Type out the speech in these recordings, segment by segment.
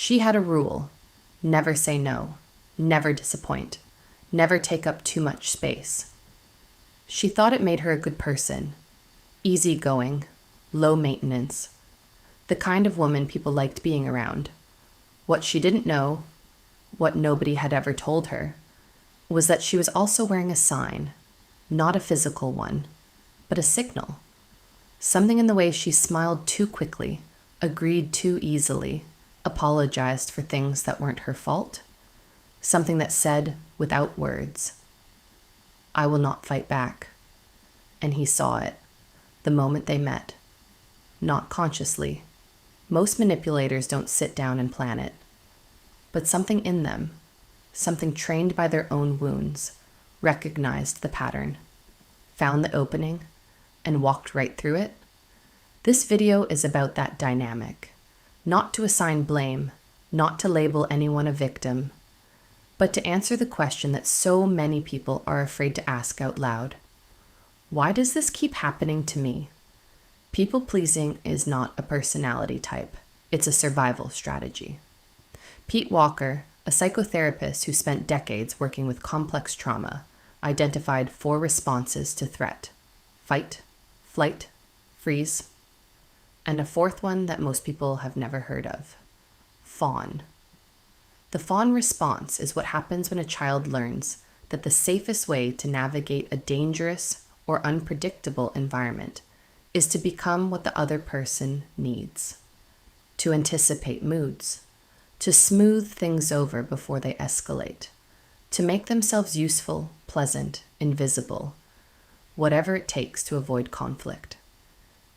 She had a rule: never say no, never disappoint, never take up too much space. She thought it made her a good person, easygoing, low maintenance, the kind of woman people liked being around. What she didn't know, what nobody had ever told her, was that she was also wearing a sign, not a physical one, but a signal. Something in the way she smiled too quickly, agreed too easily, apologized for things that weren't her fault. Something that said, without words, "I will not fight back." And he saw it, the moment they met. Not consciously. Most manipulators don't sit down and plan it. But something in them, something trained by their own wounds, recognized the pattern, found the opening, and walked right through it. This video is about that dynamic. Not to assign blame, not to label anyone a victim, but to answer the question that so many people are afraid to ask out loud. Why does this keep happening to me? People-pleasing is not a personality type. It's a survival strategy. Pete Walker, a psychotherapist who spent decades working with complex trauma, identified 4 responses to threat: fight, flight, freeze, and a 4th one that most people have never heard of: fawn. The fawn response is what happens when a child learns that the safest way to navigate a dangerous or unpredictable environment is to become what the other person needs, to anticipate moods, to smooth things over before they escalate, to make themselves useful, pleasant, invisible, whatever it takes to avoid conflict.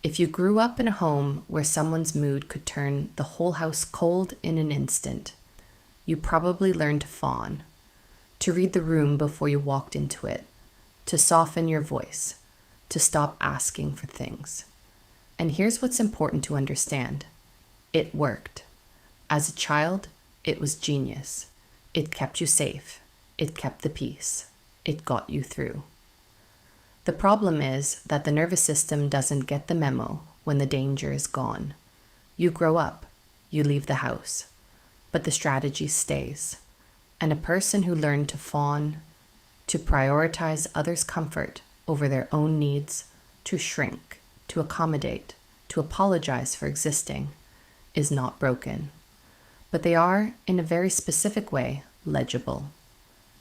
If you grew up in a home where someone's mood could turn the whole house cold in an instant, you probably learned to fawn, to read the room before you walked into it, to soften your voice, to stop asking for things. And here's what's important to understand. It worked. As a child, it was genius. It kept you safe. It kept the peace. It got you through. The problem is that the nervous system doesn't get the memo when the danger is gone. You grow up. You leave the house. But the strategy stays. And a person who learned to fawn, to prioritize others' comfort over their own needs, to shrink, to accommodate, to apologize for existing, is not broken. But they are, in a very specific way, legible.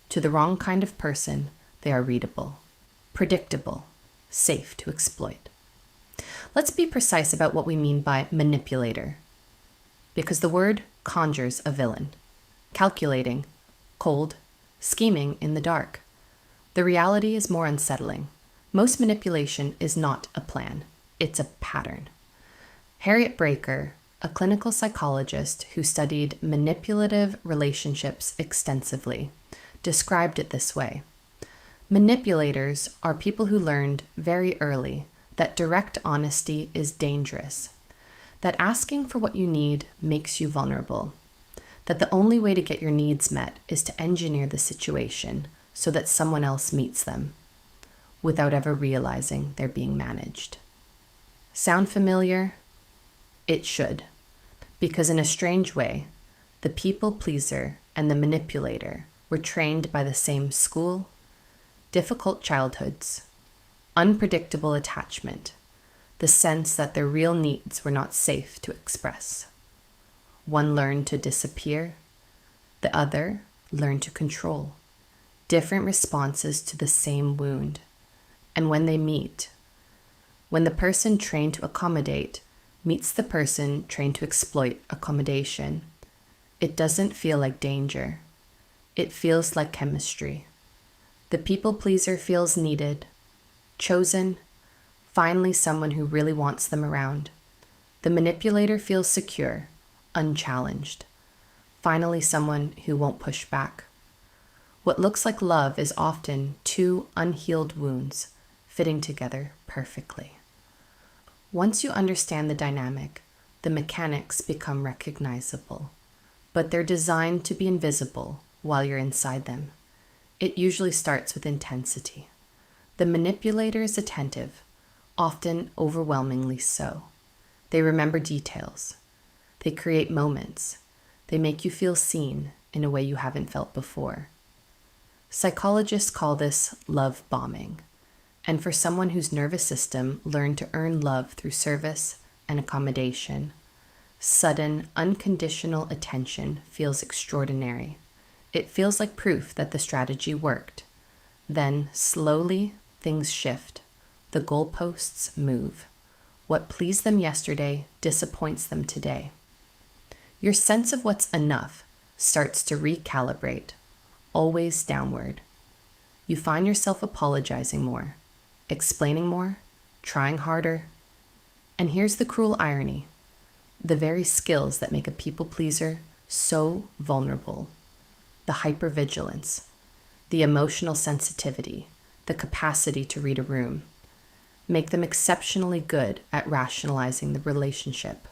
To the wrong kind of person, they are readable, predictable, safe to exploit. Let's be precise about what we mean by manipulator, because the word conjures a villain, calculating, cold, scheming in the dark. The reality is more unsettling. Most manipulation is not a plan, it's a pattern. Harriet Braiker, a clinical psychologist who studied manipulative relationships extensively, described it this way. Manipulators are people who learned very early that direct honesty is dangerous, that asking for what you need makes you vulnerable, that the only way to get your needs met is to engineer the situation so that someone else meets them, without ever realizing they're being managed. Sound familiar? It should, because in a strange way, the people pleaser and the manipulator were trained by the same school, difficult childhoods, unpredictable attachment, the sense that their real needs were not safe to express. One learned to disappear, the other learned to control. Different responses to the same wound. And when they meet, when the person trained to accommodate meets the person trained to exploit accommodation, it doesn't feel like danger. It feels like chemistry. The people pleaser feels needed, chosen, finally someone who really wants them around. The manipulator feels secure, unchallenged, finally someone who won't push back. What looks like love is often 2 unhealed wounds fitting together perfectly. Once you understand the dynamic, the mechanics become recognizable, but they're designed to be invisible while you're inside them. It usually starts with intensity. The manipulator is attentive, often overwhelmingly so. They remember details. They create moments. They make you feel seen in a way you haven't felt before. Psychologists call this love bombing. And for someone whose nervous system learned to earn love through service and accommodation, sudden, unconditional attention feels extraordinary. It feels like proof that the strategy worked. Then, slowly, things shift. The goalposts move. What pleased them yesterday disappoints them today. Your sense of what's enough starts to recalibrate, always downward. You find yourself apologizing more, explaining more, trying harder. And here's the cruel irony. The very skills that make a people pleaser so vulnerable. The hypervigilance, the emotional sensitivity, the capacity to read a room, make them exceptionally good at rationalizing the relationship.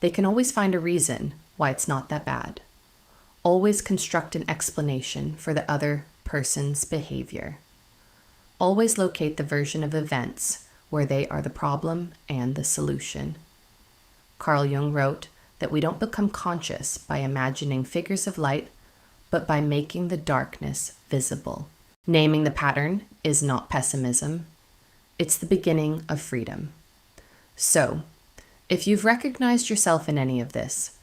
They can always find a reason why it's not that bad. Always construct an explanation for the other person's behavior. Always locate the version of events where they are the problem and the solution. Carl Jung wrote that we don't become conscious by imagining figures of light, but by making the darkness visible. Naming the pattern is not pessimism. It's the beginning of freedom. So, if you've recognized yourself in any of this,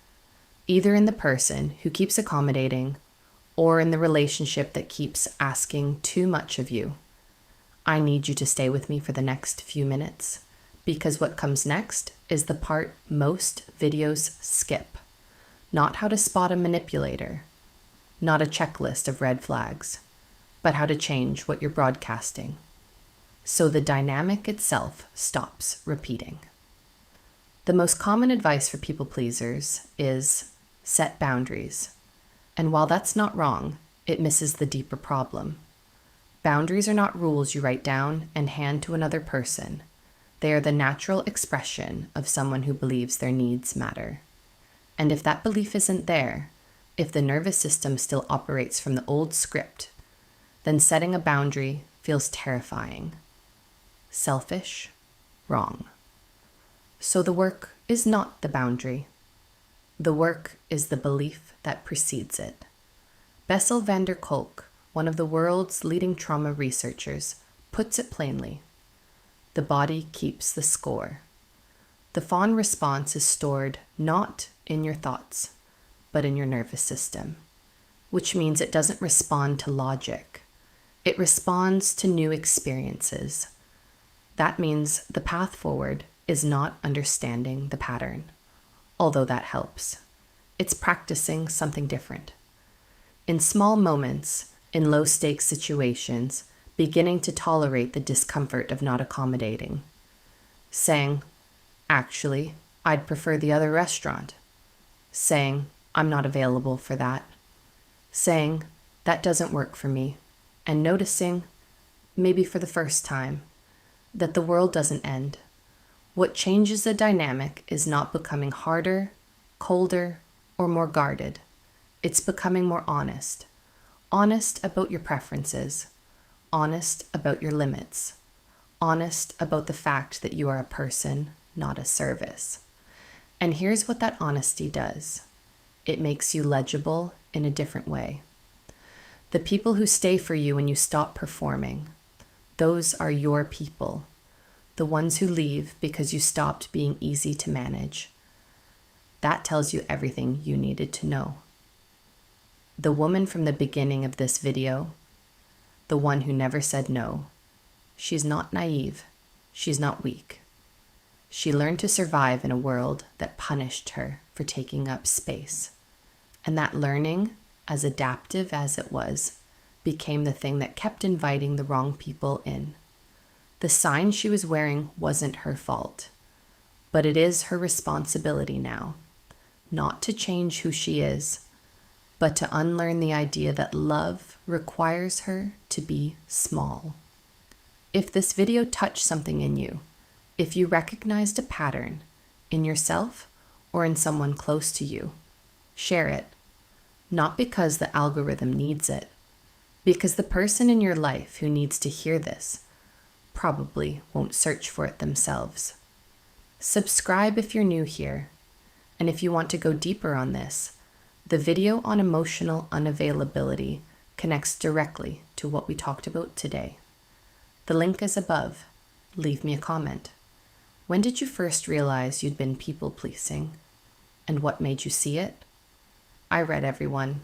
either in the person who keeps accommodating or in the relationship that keeps asking too much of you, I need you to stay with me for the next few minutes, because what comes next is the part most videos skip. Not how to spot a manipulator, not a checklist of red flags, but how to change what you're broadcasting, so the dynamic itself stops repeating. The most common advice for people pleasers is set boundaries. And while that's not wrong, it misses the deeper problem. Boundaries are not rules you write down and hand to another person. They are the natural expression of someone who believes their needs matter. And if that belief isn't there, if the nervous system still operates from the old script, then setting a boundary feels terrifying. Selfish, wrong. So the work is not the boundary. The work is the belief that precedes it. Bessel van der Kolk, one of the world's leading trauma researchers, puts it plainly. The body keeps the score. The fawn response is stored not in your thoughts, but in your nervous system, which means it doesn't respond to logic. It responds to new experiences. That means the path forward is not understanding the pattern, although that helps. It's practicing something different. In small moments, in low-stakes situations, beginning to tolerate the discomfort of not accommodating. Saying, actually, I'd prefer the other restaurant. Saying, I'm not available for that. Saying, that doesn't work for me. And noticing, maybe for the first time, that the world doesn't end. What changes the dynamic is not becoming harder, colder, or more guarded. It's becoming more honest. Honest about your preferences. Honest about your limits. Honest about the fact that you are a person, not a service. And here's what that honesty does. It makes you legible in a different way. The people who stay for you when you stop performing, those are your people. The ones who leave because you stopped being easy to manage. That tells you everything you needed to know. The woman from the beginning of this video, the one who never said no, she's not naive. She's not weak. She learned to survive in a world that punished her for taking up space. And that learning, as adaptive as it was, became the thing that kept inviting the wrong people in. The sign she was wearing wasn't her fault, but it is her responsibility now, not to change who she is, but to unlearn the idea that love requires her to be small. If this video touched something in you, if you recognized a pattern in yourself or in someone close to you, share it. Not because the algorithm needs it, because the person in your life who needs to hear this probably won't search for it themselves. Subscribe if you're new here, and if you want to go deeper on this, The video on emotional unavailability connects directly to what we talked about today. The link is above. Leave me a comment. When did you first realize you'd been people-pleasing? And what made you see it? I read everyone.